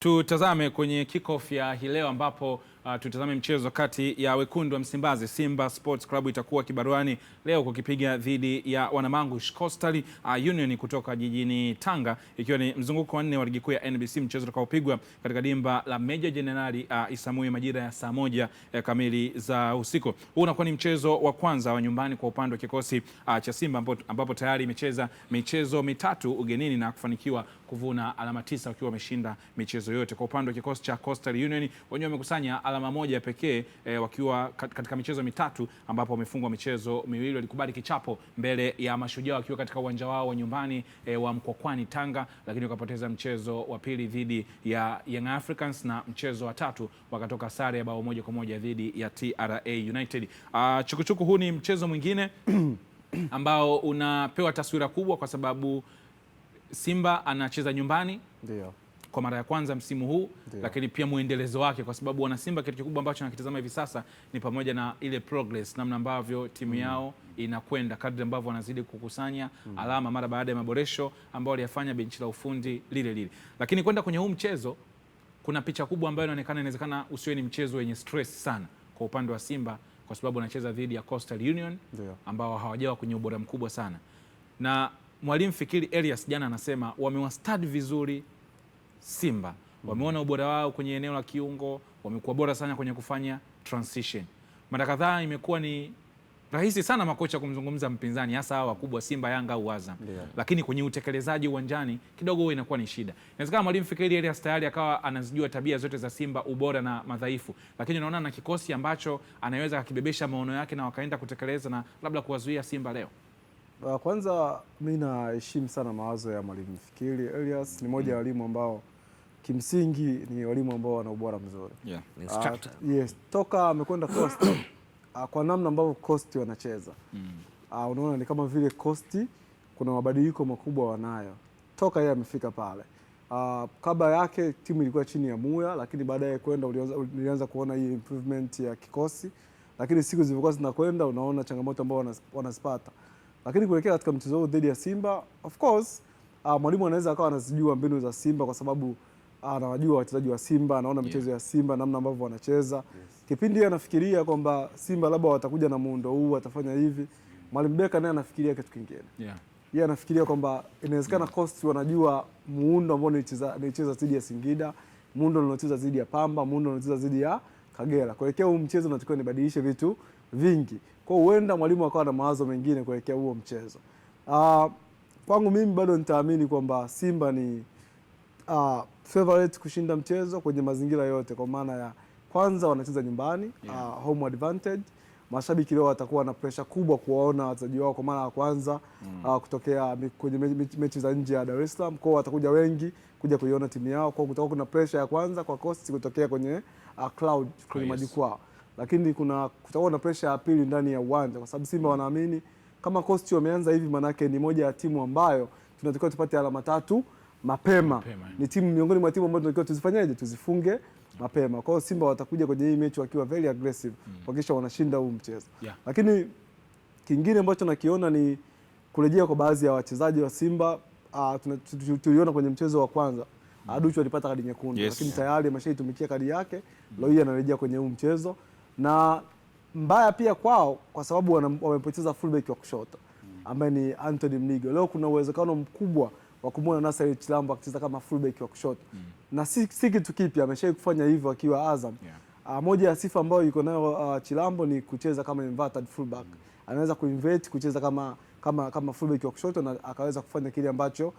Tutazame kwenye kickoff ya hii leo ambapo tutazame mchezo kati ya wekundu wa Msimbazi Simba Sports Club itakuwa kibaruani leo kukipiga dhidi ya Wanamangush Coastal Union kutoka jijini Tanga, ikiwa ni mzunguko wa 4 wa ligi kuu ya NBC, mchezo utakaopigwa katika dimba la Meja Jenerali Isamuhyo majira ya saa 1 kamili za usiku. Huu unakuwa ni mchezo wa kwanza wa nyumbani kwa upande wa kikosi cha Simba ambapo tayari imecheza michezo mitatu ugenini na kufanikiwa kuvuna alama 9 wakiwa wameshinda michezo yote. Kwa upande wa kikosi cha Coastal Union, wenyewe wamekusanya alama moja pekee wakiwa katika michezo mitatu ambapo wamefungwa michezo miwili. Walikubali kichapo mbele ya Mashujaa wakiwa katika uwanja wao wa nyumbani wa Mkwakwani Tanga, lakini wakapoteza mchezo wa pili dhidi ya Young Africans na mchezo wa tatu wakatoka sare ya bao 1-1 dhidi ya TRA United. Chukuchuku, huu ni mchezo mwingine ambao unapewa taswira kubwa kwa sababu Simba anacheza nyumbani. Ndio. Kwa mara ya kwanza msimu huu. Ndiyo. Lakini pia muendelezo wake, kwa sababu wana Simba kitu kikubwa ambacho nakitazama hivi sasa ni pamoja na ile progress, namna ambavyo timu yao inakwenda kadri ambavyo wanazidi kukusanya alama mara baada ya maboresho ambao waliyafanya benchi la ufundi lile. Lakini kwenda kwenye huu mchezo kuna picha kubwa ambayo inaonekana inawezekana usiwe ni mchezo wenye stress sana kwa upande wa Simba, kwa sababu wanacheza dhidi ya Coastal Union. Ndiyo. Ambao hawajawa kwenye ubora mkubwa sana, na Mwalimu Fikiri Elias jana anasema wamewastadi vizuri Simba, wameona ubora wao kwenye eneo la kiungo, wamekuwa bora sana kwenye kufanya transition. Mara kadhaa imekuwa ni rahisi sana makocha kumzungumza mpinzani, hasa hao wakubwa Simba, Yanga au Azam. Yeah. Lakini kwenye utekelezaji uwanjani kidogo huwa inakuwa ni shida. Inawezekana Mwalimu Fikiri Elias tayari akawa anazijua tabia zote za Simba, ubora na madhaifu, lakini unaona na kikosi ambacho anaweza akibebesha maono yake na wakaenda kutekeleza na labda kuwazuia Simba leo. Kwanza mimi naheshimu sana mawazo ya Mwalimu Fikiri Elias. Ni moja ya walimu ambao kimsingi ni walimu ambao wana ubora mzuri. Yeah. Yes, toka amekwenda Coast kwa namna ambavyo Coast wanacheza. Unaona ni kama vile Coast kuna mabadiliko makubwa wanayo toka yeye amefika pale. Kabla yake timu ilikuwa chini ya Muya, lakini baadaye kwenda ulianza kuona hii improvement ya kikosi, lakini siku zilivyokuwa zinakwenda unaona changamoto ambao wanazipata. Lakini kuelekea katika mchezo huu dhidi ya Simba, of course mwalimu anaweza akawa anazijua mbinu za Simba kwa sababu anawajua wachezaji wa Simba, anaona michezo ya Simba namna ambavyo wanacheza. Yes. Kipindi anafikiria kwamba Simba labda watakuja na muundo huu, watafanya hivi, Mwalimu Beka naye anafikiria kitu kingine. Yeah. Yeye anafikiria kwamba inawezekana Coast wanajua muundo ambao anacheza dhidi ya Singida, muundo anacheza dhidi ya Pamba, muundo anacheza dhidi ya Kagera. Kuelekea huu mchezo unatakiwa nibadilishe vitu vingi. Kwa hiyo huenda mwalimu akawa na mawazo mengine kuelekea huo mchezo. Kwangu mimi bado nitaamini kwamba Simba ni favorite kushinda mchezo kwenye mazingira yote, kwa maana ya kwanza wanacheza nyumbani. Yeah. Home advantage. Mashabiki leo watakuwa na pressure kubwa kuwaona wachezaji wao kwa mara ya kwanza kutokea kwenye mechi za nje ya Dar es Salaam. Kwa watakuja wengi kuja kuiona timu yao, kwa kutakuwa kuna pressure ya kwanza kwa Coast kutokea kwenye cloud kwenye majukwaa. Lakini kutakuwa na pressure ya pili ndani ya uwanja, kwa sababu Simba wanaamini kama Coast wameanza hivi, manake ni moja ya timu ambayo tunatakiwa tupate alama 3 mapema. Ni timu miongoni mwa timu ambazo tunatakiwa tuzifanyaje, tuzifunge mapema. Kwa hiyo Simba watakuja kwenye hii mechi wakiwa very aggressive kuhakikisha wanashinda huu mchezo. Yeah. Lakini kingine ambacho nakiona ni kurejea kwa baadhi ya wachezaji wa Simba. Tuliona kwenye mchezo wa kwanza Aduchu alipata kadi nyekundu. Yes. Lakini tayari ameshaitumikia kadi yake. Leo hii anarejea kwenye huu mchezo, na mbaya pia kwao kwa sababu wamepoteza fullback wa kushoto ambaye ni Anthony Mligo. Leo kuna uwezekano mkubwa wa kumwona Nasser Chilambo akicheza kama fullback wa kushoto. Na si kitu kipya, ameshawahi kufanya hivyo akiwa Azam. Yeah. Moja ya sifa ambayo yuko nayo Chilambo ni kucheza kama inverted fullback. Anaweza kuinvert kucheza kama fullback wa kushoto na akaweza kufanya kile ambacho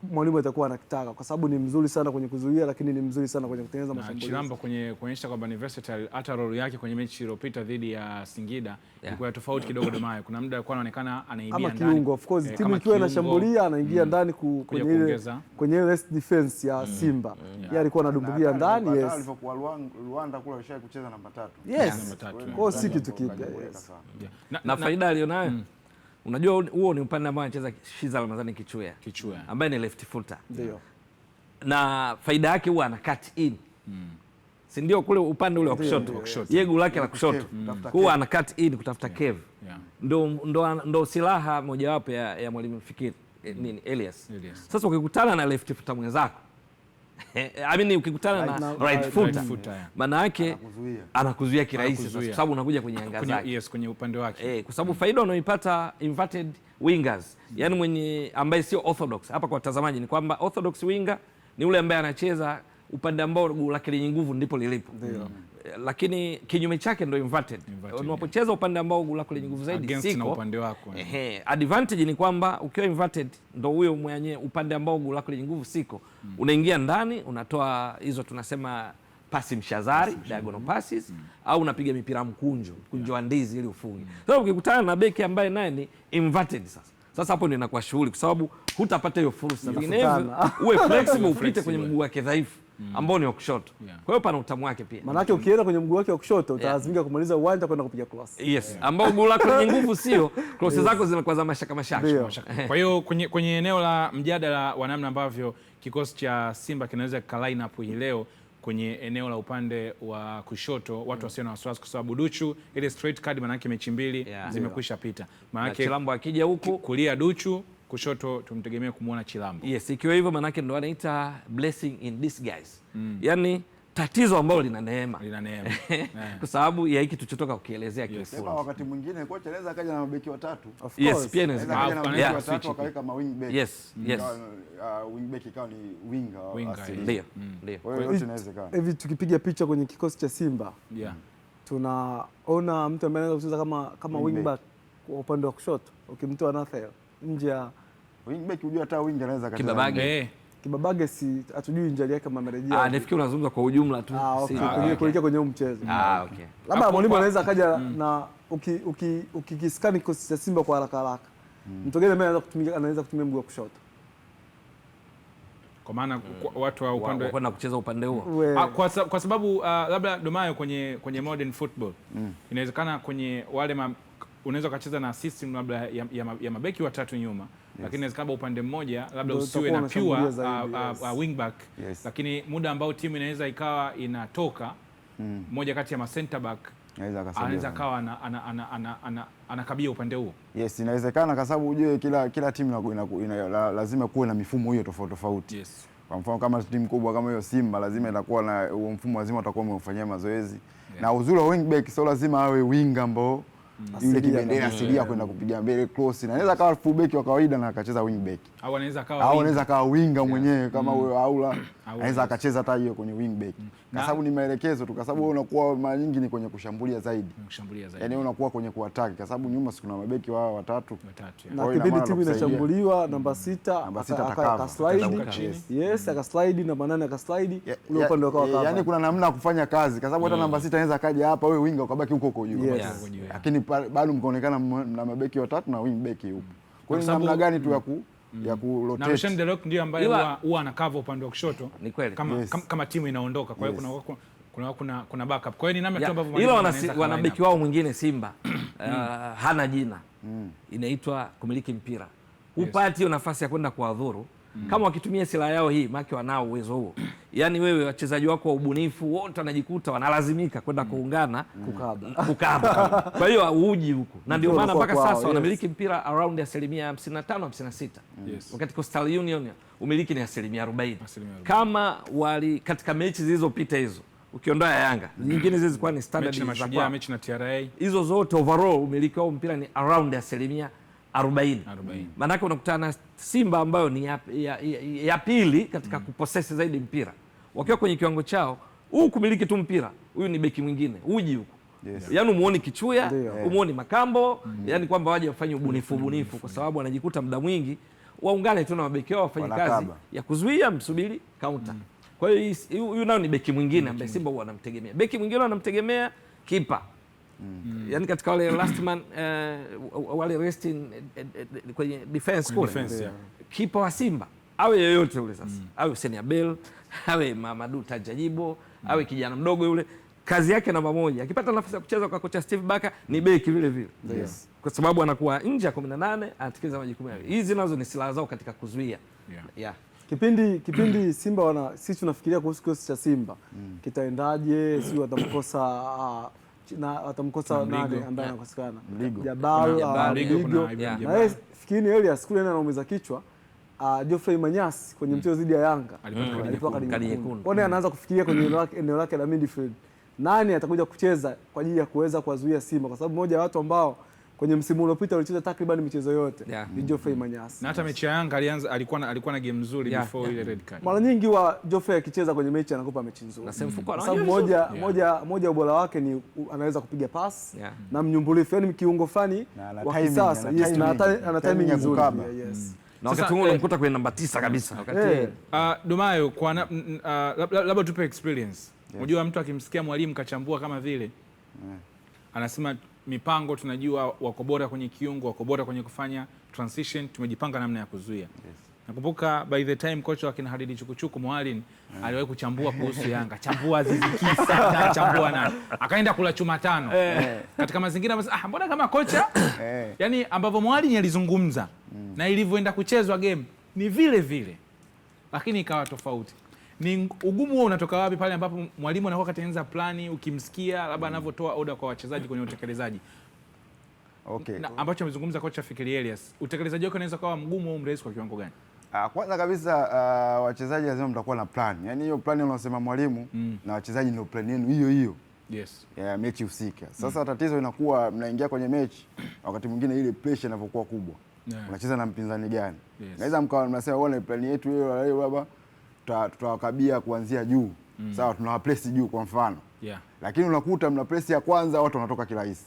mwalimu atakuwa anakitaka, kwa sababu ni mzuri sana kwenye kuzuia, lakini ni mzuri sana kwenye kutengeneza mashambulizi. Chilambo kwenye kuonyesha kwamba ni versatile, hata role yake kwenye mechi iliyopita dhidi ya Singida ilikuwa tofauti kidogo Domayo. Kuna muda alikuwa anaonekana anaingia ndani kama kiungo, of course timu ikiwa inashambulia anaingia ndani kwenye ile rest defense ya Simba. Yeye alikuwa anadumbukia ndani. Yes. Alipokuwa Rwanda kule alishaye kucheza namba 3. Yes. Kwa hiyo si kitu kipya. Yes. Na faida alionayo, unajua huo ni upande ambao anacheza Shiza Ramadhani Kichuya ambaye ni left footer. Ndio. Na faida yake huwa ana cut in. Si ndio kule upande ule wa kushoto. Yeye goli lake la kushoto. Huwa ana cut in kutafuta cave. Ndio silaha mojawapo ya Mwalimu Fikiri Elias. Sasa ukikutana na left footer mwenzako I mean ukikutana na right footer maana yake anakuzuia kirahisi sasa, kwa sababu unakuja kwenye anga zake. Yes, kwenye upande wake. Kwa sababu faida unaoipata inverted wingers, yani mwenye ambaye sio orthodox. Hapa kwa watazamaji ni kwamba orthodox winger ni ule ambaye anacheza upande ambao guu lake lenye nguvu ndipo lilipo. Lakini kinyume chake ndio inverted. Unapocheza upande ambao guu lako lenye nguvu zaidi siko na upande wako. Advantage ni kwamba ukiwa inverted ndio huyo mwenye upande ambao guu lako lenye nguvu siko. Unaingia ndani, unatoa hizo tunasema pasi mshazari, diagonal passes, au unapiga mipira mkunjo wa ndizi ili ufunge. Sasa ukikutana na beki ambaye naye ni inverted sasa hapo ndio inakuwa shughuli, kwa sababu hutapata hiyo fursa. Vinginevyo uwe flexible upite kwenye mguu wake dhaifu ambao ni wa kushoto. Kwa hiyo pana utamu wake pia. Maana yake ukienda kwenye mguu wake wa kushoto utalazimika kumaliza uwanja kwenda kupiga cross. Yes, ambao guu lako lenye nguvu sio, cross zako zinakuwa za mashaka. Kwa hiyo kwenye eneo la mjadala wa namna ambavyo kikosi cha Simba kinaweza line up hii leo kwenye eneo la upande wa kushoto, watu wasio na wasiwasi, kwa sababu Duchu ile straight card maana yake mechi mbili zimekwisha pita. Maana yake Chilambo akija huku kulia Duchu, kushoto tumtegemea kumuona Chilambo. Yes, ikiwa hivyo maana yake ndo anaita blessing in disguise. Yaani tatizo ambalo lina neema. Kwa sababu ya hiki tulichotoka kukielezea kiufupi. Wakati mwingine kocha anaweza akaja na mabeki watatu. Yes, pia inawezekana. Watatu wakaweka ma wing back. Yes. Wing back ikawa ni winger. Ndio. Kwa hiyo yote inawezekana. Hivi tukipiga picha kwenye kikosi cha Simba, tunaona mtu ambaye anaweza kucheza kama wing back kwa upande wa kushoto. Ukimtoa Nathel nje ya wing back, unajua hata winger anaweza kacheza. Kibabage si hatujui injali yake kama amerejea. Nafikiri unazungumza kwa ujumla tu. Kuelekea kwenye mchezo. Okay. Labda mwalimu anaweza akaja na ukikiskani kikosi cha Simba kwa haraka. Mtu gani ambaye anaweza kutumia mguu wa kushoto? Kwa maana watu wa upande kwenda kucheza upande huo. Kwa sababu labda Domayo kwenye modern football inawezekana kwenye wale unaweza kucheza na system labda ya mabeki watatu nyuma. Lakini inawezekana upande mmoja labda usiwe na pure wing back, lakini muda ambao timu inaweza ikawa inatoka mmoja kati ya ma center back anaweza kawa anakabia upande huo. Yes, inawezekana kwa sababu ujue kila timu lazima kuwe na mifumo hiyo tofauti. Yes. Kwa mfano kama timu kubwa kama hiyo Simba lazima itakuwa na huo mfumo, lazima utakuwa umefanyia mazoezi. Na uzuri wa wing back sio lazima awe winger ambao yule kibendera asilia kwenda kupiga mbele cross, na anaweza kawa full back wa kawaida na akacheza wing back, au anaweza kawa winga mwenyewe kama huyo Aula anaweza akacheza hata hiyo kwenye wing back, kwa sababu ni maelekezo tu, kwa sababu wewe unakuwa mara nyingi ni kwenye kushambulia zaidi, yani unakuwa kwenye kuattack, kwa sababu nyuma kuna mabeki wao watatu na kipindi timu inashambuliwa namba 6 akaslide, yes akaslide, namba 8 akaslide ule upande wa kaka, yani kuna namna ya kufanya kazi, kwa sababu hata namba 6 anaweza akaja hapa, wewe winga ukabaki huko juu, lakini bado mkaonekana na mabeki watatu na wing back yupo. Kwa hiyo namna gani tu ya ku rotate. Na Rushan Delok ndio ambaye huwa anakava upande wa kushoto kama timu inaondoka. Kwa hiyo kuna backup. Kwa hiyo ni namna tu ambavyo ila wanabeki wao mwingine Simba hana jina. Inaitwa kumiliki mpira. Upati hiyo nafasi ya kwenda kuadhuru. Kama wakitumia silaha yao hii, maki wanao uwezo huo. Yaani wewe wachezaji wako wa ubunifu wote wanajikuta wanalazimika kwenda kuungana kukaba. Kwa hiyo uji huko. Na ndio maana mpaka sasa wanamiliki mpira around 55-56. Wakati Coastal Union umiliki ni 40%. Kama wali katika mechi zilizopita hizo, ukiondoa Yanga, nyingine zilikuwa ni standard za Mashujaa, mechi na TRA. Hizo zote overall umiliki wao mpira ni around 40%. Maanake unakutana Simba ambayo ni ya pili katika kuposesi zaidi mpira. Wakiwa kwenye kiwango chao, huu kumiliki tu mpira, huyu ni beki mwingine, uji huko. Yaani umuoni Kichuya, umuoni Makambo, yaani kwamba waje wafanye ubunifu kwa sababu wanajikuta muda mwingi waungane tu na mabeki wao wafanye kazi ya kuzuia, msubiri counter. Kwa hiyo huyu nao ni beki mwingine ambaye Simba huwa wanamtegemea. Beki mwingine wanamtegemea kipa. Yaani katika wale last man wale resting kwenye defense kule. Kipa wa Simba awe yoyote ule sasa. Awe Hussein Abel, awe Mamadou Tajajibo, awe kijana mdogo yule, kazi yake namba moja. Akipata nafasi ya kucheza kwa kocha Steve Barker ni beki vile vile. Kwa sababu anakuwa nje ya 18 anatekeleza majukumu yake. Hizi nazo ni silaha zao katika kuzuia. Kipindi Simba sisi tunafikiria kuhusu kikosi cha Simba kitaendaje, si watamkosa nani ambaye anakosekana, Jabal Mligo, na yeye fikiri Elias kule anaumiza kichwa Geoffrey Manyasi kwenye mchezo dhidi ya Yanga alipewa kadi nyekundu. Kwa nini anaanza kufikiria kwenye eneo lake la midfield, nani atakuja kucheza kwa ajili ya kuweza kuwazuia Simba, kwa sababu mmoja wa watu ambao kwenye msimu uliopita walicheza takriban michezo yote ni Geoffrey Manyasi. Na hata mechi ya Yanga alikuwa na game nzuri before ile red card. Mara nyingi wa Geoffrey akicheza kwenye mechi anakupa mechi nzuri. Na sababu moja ubora wake ni anaweza kupiga pass na mnyumbulifu, yani kiungo fulani wa kisasa. Yes, na ana timing nzuri. Yes. Na wakati huo unamkuta kwenye namba 9 kabisa. Wakati Dumayo kwa labda tupe experience. Unajua mtu akimsikia mwalimu kachambua kama vile anasema mipango tunajua wako bora kwenye kiungo, wako bora kwenye kufanya transition, tumejipanga namna ya kuzuia. Nakumbuka by the time kocha wa kina Hadidi Chukuchuku Mwalin aliwahi kuchambua kuhusu Yanga, chambua Aziz Ki sana, chambua nani, akaenda kula chuma tano katika mazingira mbona kama kocha yani ambavyo Mwalin alizungumza na ilivyoenda kuchezwa game ni vile vile, lakini ikawa tofauti. Ni ugumu huo unatoka wapi pale ambapo mwalimu anakuwa katengeneza plani, ukimsikia labda anavyotoa oda kwa wachezaji kwenye utekelezaji? Okay. Na ambacho amezungumza kocha Fikiri Elias, utekelezaji wake unaweza kuwa mgumu au mrahisi kwa kiwango gani? Kwanza kabisa wachezaji lazima mtakuwa na plan. Yaani hiyo plan unasema mwalimu na wachezaji ndio plan yenu hiyo. Yes. Ya mechi husika. Sasa tatizo inakuwa mnaingia kwenye mechi wakati mwingine ile pressure inapokuwa kubwa. Unacheza na mpinzani gani? Naweza mkawa mnasema uone plan yetu hiyo baba tutawakabia kuanzia juu. Sawa, tunawapress juu kwa mfano. Lakini unakuta mna press ya kwanza watu wanatoka kirahisi.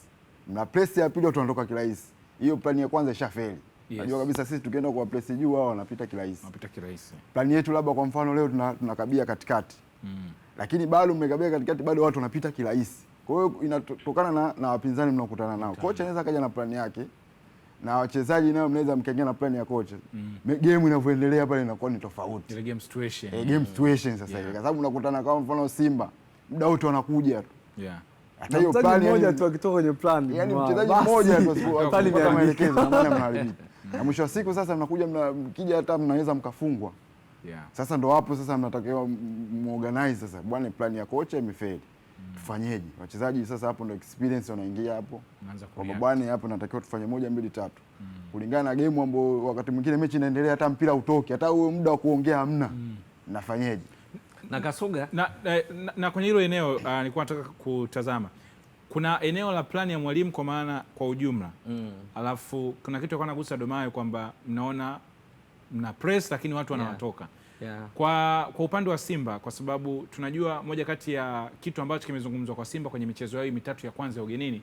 Mna press ya pili watu wanatoka kirahisi. Hiyo plan ya kwanza ishafeli. Unajua kabisa sisi tukienda kwa press juu wao wanapita kirahisi. Plan yetu labda kwa mfano leo tunakabia katikati. Lakini bado mmekabia katikati bado watu wanapita kirahisi. Kwa hiyo inatokana na wapinzani mnaokutana nao. Kocha anaweza kaja na plan yake na wachezaji nao mnaweza mkaingia na plan ya kocha. Game inavyoendelea pale inakuwa ni tofauti. Ile game situation. Game situation sasa hivi. Kwa sababu unakutana kama mfano Simba, muda wote wanakuja tu. Hata hiyo plan mmoja tu akitoka kwenye plan. Yaani mchezaji mmoja tu asipopata maelekezo na maana mnaharibika. Na mwisho wa siku sasa mnakuja mkija hata mnaweza mkafungwa. Sasa ndo hapo sasa mnatakiwa muorganize sasa. Bwana plan ya kocha imefeli. Tufanyeje? Wachezaji sasa hapo ndo experience wanaingia hapo. Kwa bwana hapo natakiwa tufanye 1 2 3. Kulingana na game ambayo wakati mwingine mechi inaendelea hata mpira utoke, hata huo muda wa kuongea hamna. Nafanyeje? Na Kasuga na kwenye hilo eneo nilikuwa nataka kutazama. Kuna eneo la plani ya mwalimu kwa maana kwa ujumla. Alafu kuna kitu alikuwa anagusa Domayo kwamba mnaona mna press lakini watu wanawatoka. Kwa upande wa Simba, kwa sababu tunajua moja kati ya kitu ambacho kimezungumzwa kwa Simba kwenye michezo yao mitatu ya kwanza ya ugenini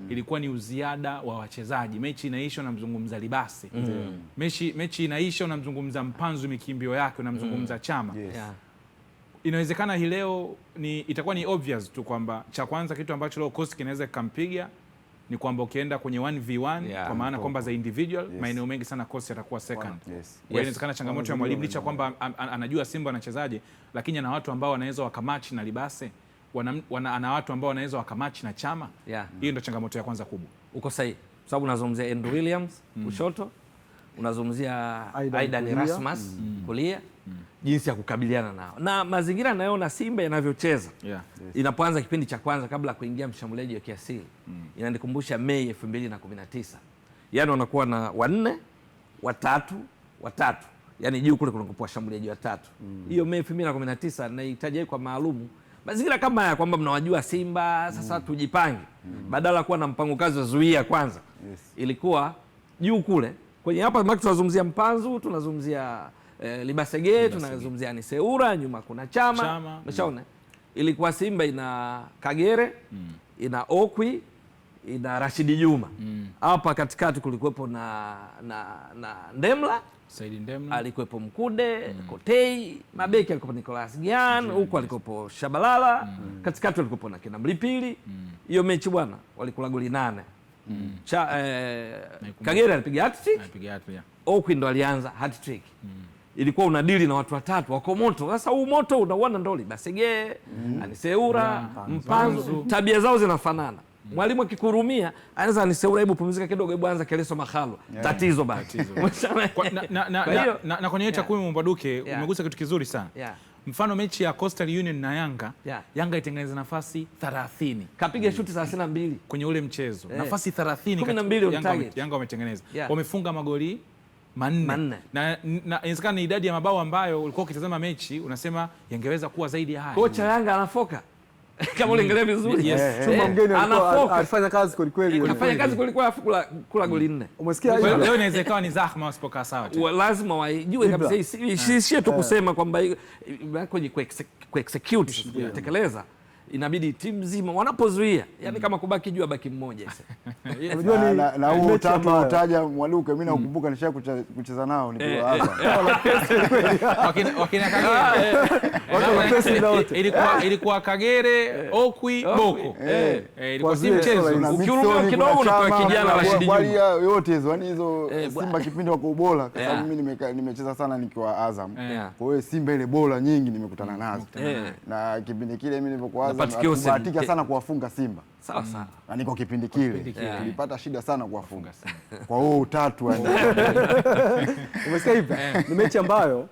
ilikuwa ni uziada wa wachezaji. Mechi inaisha unamzungumza Libase. Mechi inaisha unamzungumza Mpanzu mikimbio yake, unamzungumza Chama. Inawezekana hii leo itakuwa ni obvious tu kwamba cha kwanza kitu ambacho leo Coast kinaweza kumpiga ni kwamba ukienda kwenye 1v1 kwa maana kwamba za individual maeneo mengi sana Coast atakuwa second. Inawezekana changamoto ya mwalimu licha kwamba anajua Simba wanachezaje, lakini ana watu ambao wanaweza wakamachi na Libase, ana watu ambao wanaweza wakamachi na Chama. Hiyo ndio changamoto ya kwanza kubwa. Uko sahihi. Sababu unazungumzia Andrew Williams kushoto, unazungumzia Aidan Erasmus kulia, jinsi ya kukabiliana nao. Na mazingira nayoona Simba yanavyocheza. Inapoanza kipindi cha kwanza kabla ya kuingia mshambuliaji wa kiasili. Inanikumbusha Mei 2019. Yaani wanakuwa na 4, 3. Yaani juu kule kuna washambuliaji watatu. Hiyo Mei 2019 nahitaji kwa maalumu. Mazingira kama haya kwamba mnawajua Simba sasa tujipange. Badala kuwa na mpango kazi wa zuia kwanza. Ilikuwa juu kule. Kwenye hapa maki tunazungumzia Mpanzu, tunazungumzia Libasege, tunazungumzia Aniseura, nyuma kuna Chama. Umeshaona? Ilikuwa Simba ina Kagere, ina Okwi, ina Rashidi Juma. Hapa katikati kulikuwepo na Ndemla, Saidi Ndemla, alikuwepo Mkude, Kotei, mabeki alikuwepo Nicolas Gian, huko alikuwepo Shabalala, katikati alikuwepo na kina Mlipili. Hiyo mechi bwana walikula goli 8. Kagere alipiga hat-trick. Okwi ndo alianza hat-trick. Ilikuwa unadili na watu watatu wako moto. Sasa huu moto unauona ndo Libasege, Aniseura, Mpanzu, tabia zao zinafanana. Mwalimu akikurumia anaweza Aniseura, hebu pumzika kidogo, hebu anza Keleso Makhalo. Tatizo basi. Na kwenye takwimu Mbaduke umegusa kitu kizuri sana. Mfano mechi ya Coastal Union na Yanga, Yanga itengeneza nafasi 30. Kapiga shuti 32 kwenye ule mchezo. Nafasi 30 12 Yanga wametengeneza. Wamefunga magoli manne. Na inawezekana ni idadi ya mabao ambayo ulikuwa ukitazama mechi unasema yangeweza kuwa zaidi ya haya. Kocha Yanga anafoka kama uliangalia vizuri. Chuma mgeni alifanya kazi kweli kweli. Anafanya kazi kweli kweli, afu kula goli 4. Umesikia hiyo? Leo inaweza ikawa ni zahma wasipokaa sawa tena. Lazima wajue kabisa, sio tu kusema kwamba kwenye execute tekeleza, inabidi timu nzima wanapozuia, yani kama kubaki juu abaki mmoja sasa. Unajua na huo tatu utaja Mwaluke, mimi nakumbuka nisha kucheza nao nikiwa hapa. Wakina Kagere. Ilikuwa Kagere, Okwi, Boko. Ilikuwa si mchezo. Ukiruka kidogo unakuwa kijana Rashidi Juma. Yote hizo, yani hizo Simba kipindi wako bora, kwa sababu mimi nimecheza sana nikiwa Azam. Kwa hiyo Simba ile bora nyingi nimekutana nazo. Na kipindi kile mimi nilipokuwa Azam tulibahatika sana kuwafunga Simba. Sawa sawa. Na niko kipindi kile tulipata shida sana kuwafunga Simba. Kwa hiyo utatu yani. Umesikia hivi? Ni mechi ambayo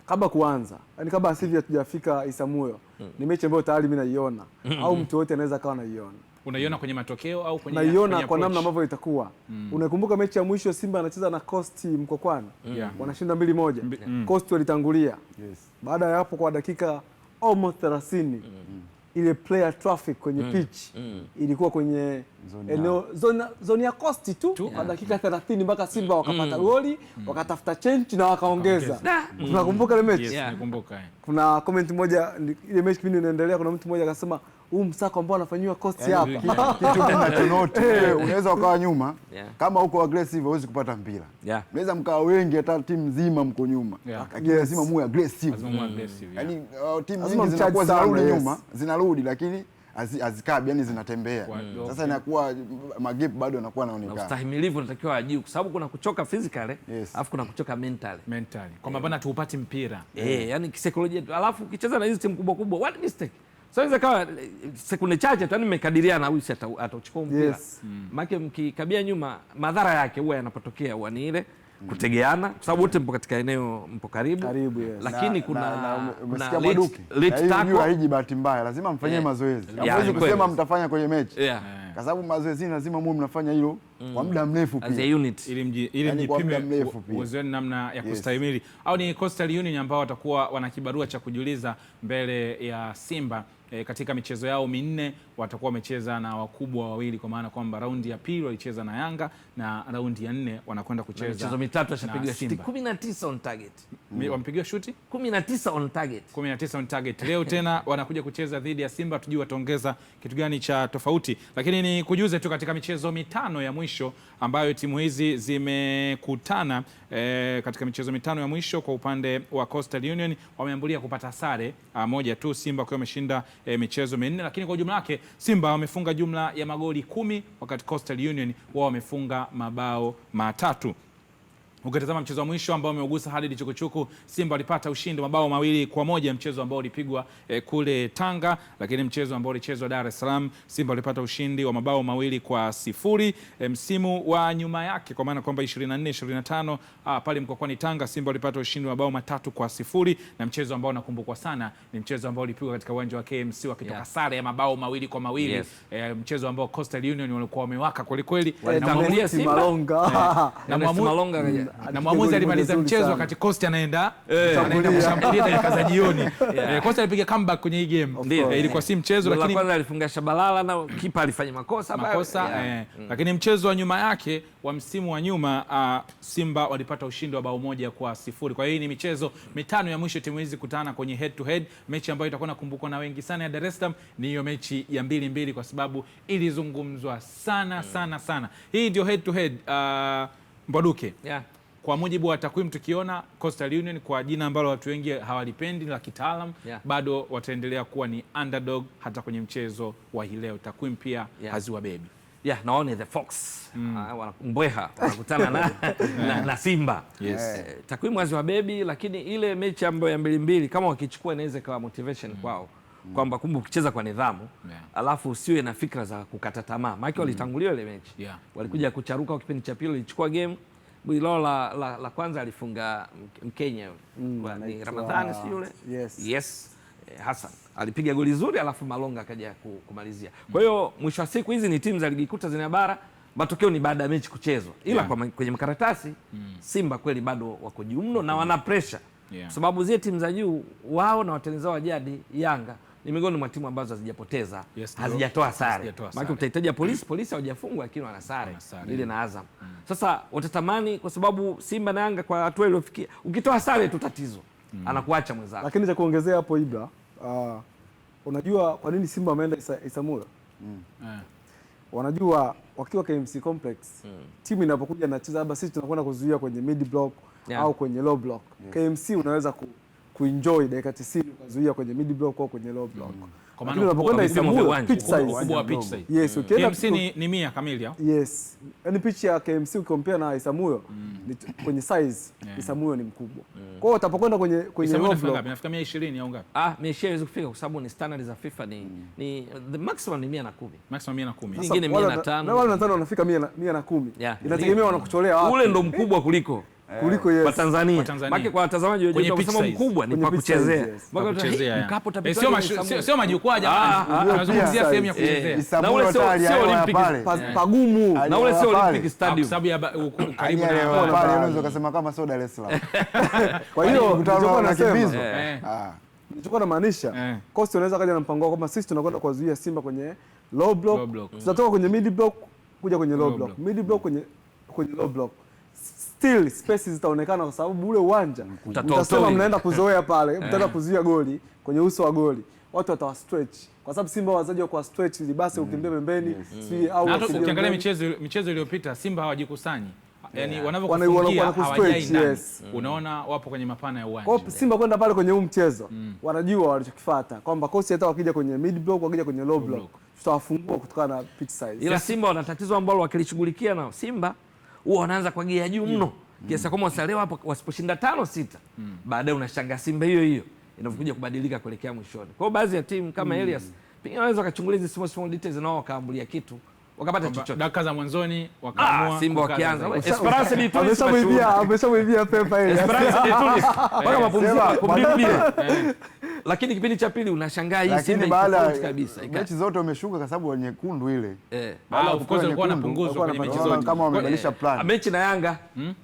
kabla kuanza, yani kabla asivyo hatujafika Isamuyo, ni mechi ambayo tayari mimi naiona au mtu wote anaweza kawa naiona. Unaiona kwenye matokeo au kwenye naiona kwa namna ambavyo itakuwa. Unakumbuka mechi ya mwisho Simba anacheza na Coast Mkokwani? Wanashinda 2-1. Coast walitangulia. Baada ya hapo kwa dakika almost 30 ile player traffic kwenye pitch ilikuwa kwenye eneo zone ya Coast tu. Kwa dakika 30 mpaka Simba wakapata goli, wakatafuta change na wakaongeza. Tunakumbuka ile mechi? Nakumbuka. Kuna comment moja ile mechi kipindi inaendelea, kuna mtu mmoja akasema huu msako ambao anafanywa Coast hapa. Kitu kinachonote unaweza ukawa nyuma kama uko aggressive huwezi kupata mpira. Unaweza mkawa wengi hata timu nzima mko nyuma. Lakini lazima muwe aggressive. Yaani timu nyingi zinakuwa zinarudi nyuma, zinarudi lakini azikabi, yani zinatembea. Sasa inakuwa magap bado yanakuwa yanaonekana. Na ustahimilivu unatakiwa ajue kwa sababu kuna kuchoka physically, alafu kuna kuchoka mentally. Kwamba bana tuupati mpira. Yani kisaikolojia. Alafu ukicheza na hizi timu kubwa kubwa, one mistake. So inaweza kawa sekunde chache tu, yani mmekadiriana huyu atachukua mpira. Maana mkikabia nyuma madhara yake huwa yanapotokea huwa ni ile kutegeana kwa sababu wote mpo katika eneo, mpo karibu. Lakini kuna umesikia Mwaduke, hiyo haiji bahati mbaya, lazima mfanyie mazoezi. Hamwezi kusema mtafanya kwenye mechi. Kwa sababu mazoezi lazima muwe mnafanya hilo kwa muda mrefu pia. As a unit. Ili mjipime uwezo namna ya kustahimili. Au ni Coastal Union ambao watakuwa wana kibarua cha kujiuliza mbele ya Simba. Katika michezo yao minne watakuwa wamecheza na wakubwa wawili, kwa maana kwamba raundi ya pili walicheza na Yanga na raundi ya 4 wanakwenda kucheza michezo mitatu. Ashapiga shuti 19 on target. Wamepiga shuti 19 on target. 19 on target. Leo tena wanakuja kucheza dhidi ya Simba, tujue wataongeza kitu gani cha tofauti. Lakini ni kujuze tu katika michezo mitano ya mwisho ambayo timu hizi zimekutana, katika michezo mitano ya mwisho kwa upande wa Coastal Union wameambulia kupata sare moja tu, Simba kwa wameshinda michezo 4, lakini kwa jumla yake Simba wamefunga jumla ya magoli 10 wakati Coastal Union wao wamefunga mabao 3. Ukitazama mchezo wa mwisho ambao umeugusa hadi chukuchuku, Simba walipata ushindi mabao 2-1, mchezo ambao ulipigwa kule Tanga, lakini mchezo ambao ulichezwa Dar es Salaam Simba walipata ushindi wa mabao 2-0. Msimu wa nyuma yake kwa maana kwamba 24-25 pale Mkokwani Tanga Simba walipata ushindi wa mabao 3-0, na mchezo ambao nakumbukwa sana ni mchezo ambao ulipigwa katika uwanja wa KMC wakitoka sare ya mabao 2-2. Mchezo ambao Coastal Union walikuwa wamewaka kweli kweli, walitangulia Simba na mwamuzi alimaliza mchezo wakati Coast anaenda kushambulia dakika za jioni. Coast alipiga comeback kwenye hii game. Ilikuwa si mchezo, lakini kwanza alifunga Shabalala na kipa alifanya makosa. Lakini mchezo wa nyuma yake wa msimu wa nyuma Simba walipata ushindi wa bao 1-0. Kwa hiyo ni michezo mitano ya mwisho timu hizi kutana kwenye head to head. Mechi ambayo itakuwa nakumbukwa na wengi sana ya Dar es Salaam ni hiyo mechi ya 2-2 kwa sababu ilizungumzwa sana. Hii ndio head to head Mbaduke. Kwa mujibu wa takwimu tukiona Coastal Union kwa jina ambalo watu wengi hawalipendi la kitaalam bado wataendelea kuwa ni underdog hata kwenye mchezo wa hii leo. Takwimu pia haziwabebi. Naone the Fox mbweha wanakutana na Simba. Takwimu haziwabebi, lakini ile mechi ambayo ya 2-2 kama wakichukua inaweza kawa motivation kwao. Kwamba kumbe ukicheza kwa nidhamu alafu usiwe na fikra za kukata tamaa. Maana walitangulia ile mechi. Walikuja kucharuka kwa kipindi cha pili, walichukua game. Goli lao la kwanza alifunga Mkenya ni Ramadhani si yule? Hassan alipiga goli zuri, alafu Malonga akaja kumalizia. Kwa hiyo mwisho wa siku hizi ni timu za ligi kuu Tanzania bara matokeo ni baada ya mechi kuchezwa, ila kwenye makaratasi Simba kweli bado wako juu mno na wana pressure sababu zile timu za juu wao na watengeneza wa jadi Yanga ni miongoni mwa timu ambazo hazijapoteza, hazijatoa sare. Maana utahitaji polisi hawajafungwa lakini wana sare ile na Azam. Sasa watatamani kwa sababu Simba na Yanga kwa hatua iliyofikia, ukitoa sare tu tatizo. Anakuacha mwenzako. Lakini cha kuongezea hapo Ibra, unajua kwa nini Simba wameenda Isamuyo? Wanajua wakiwa KMC Complex, timu inapokuja na cheza labda sisi tunakwenda kuzuia kwenye mid block au kwenye low block. KMC unaweza kuenjoy dakika 90 ukazuia kwenye mid block au kwenye low block. Kwa maana unapokwenda Isamuyo pitch size. Kubwa pitch size. Yes, ukienda KMC ni 100 kamili au? Yes. Yaani pitch ya KMC ukicompare na Isamuyo kwenye size Isamuyo ni mkubwa. Kwa hiyo utapokwenda kwenye low block inafika 120 au ngapi? 120 haiwezi kufika kwa sababu ni standard za FIFA ni the maximum ni 110. Maximum 110. Nyingine 105. Na wale wanafika 110. Inategemea wanakucholea wapi. Ule ndo mkubwa kuliko yes. Kwa Tanzania. Maana kwa watazamaji wajue kusema mkubwa ni kwa kuchezea. Mkapo sio majukwaa jamani. Tunazungumzia sehemu ya kuchezea. Na ule sio Olympic pagumu. Na ule sio Olympic Stadium. Sababu ya karibu na pale unaweza kusema kama sio Dar es Salaam. Kwa hiyo mkutano unakimbizwa. Nilichokuwa namaanisha Coast unaweza kaja na mpango kama sisi tunakwenda kuwazuia Simba kwenye low block. Tutatoka kwenye mid block kuja kwenye low block. Mid block kwenye low block. Still spaces zitaonekana kwa sababu ule uwanja mtasema mnaenda kuzoea pale, mtaenda kuzuia goli kwenye uso wa goli. Watu watawa stretch. Kwa sababu Simba wazaji kwa stretch ili basi ukimbie pembeni, si au ukiangalia michezo iliyopita Simba hawajikusanyi. Yaani wanavyokufungia hawajai ndani. Unaona wapo kwenye mapana ya uwanja. Kwa Simba kwenda pale kwenye huu mchezo, wanajua walichokifuata kwamba kosi hata wakija kwenye mid block, wakija kwenye low block, tutawafungua kutokana na pitch size. Ila Simba wana tatizo ambalo wakilishughulikia na Simba huwa wanaanza kwa gia juu mno. Kiasi kama wasaleo hapo wasiposhinda 5-6, baadaye unashangaa Simba hiyo inakuja kubadilika kuelekea mwishoni. Kwa hiyo baadhi ya timu kama Elias pia wanaweza kachungulia hizo small details nao wakaambulia kitu wakapata chochote. Dakika za mwanzoni wakaamua Simba wakianza. Esperance ni Tunis. Ameshamwibia pepa ile. Esperance ni Tunis. Mpaka mapumziko kumdimbia. Lakini kipindi cha pili unashangaa hii Simba baada kabisa. Mechi zote wameshuka kwa sababu nyekundu ile. Baada of course walikuwa wanapunguzwa kwenye mechi zote. Kama wamebadilisha plan. Mechi na Yanga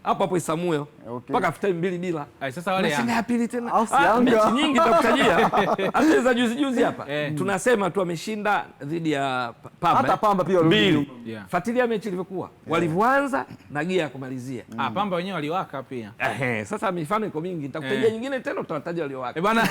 hapo Isamuyo mpaka half time 2 bila. Sasa wale Yanga ya pili tena. Mechi nyingi nitakutajia. Hata za juzi hapa. Tunasema tu ameshinda dhidi ya Pamba. Hata Pamba pia mbili. Fuatilia mechi ilivyokuwa. Walivyoanza na gia ya kumalizia. Pamba wenyewe waliwaka pia. Sasa mifano iko mingi. Nitakutajia nyingine tena utawataja waliowaka. Bwana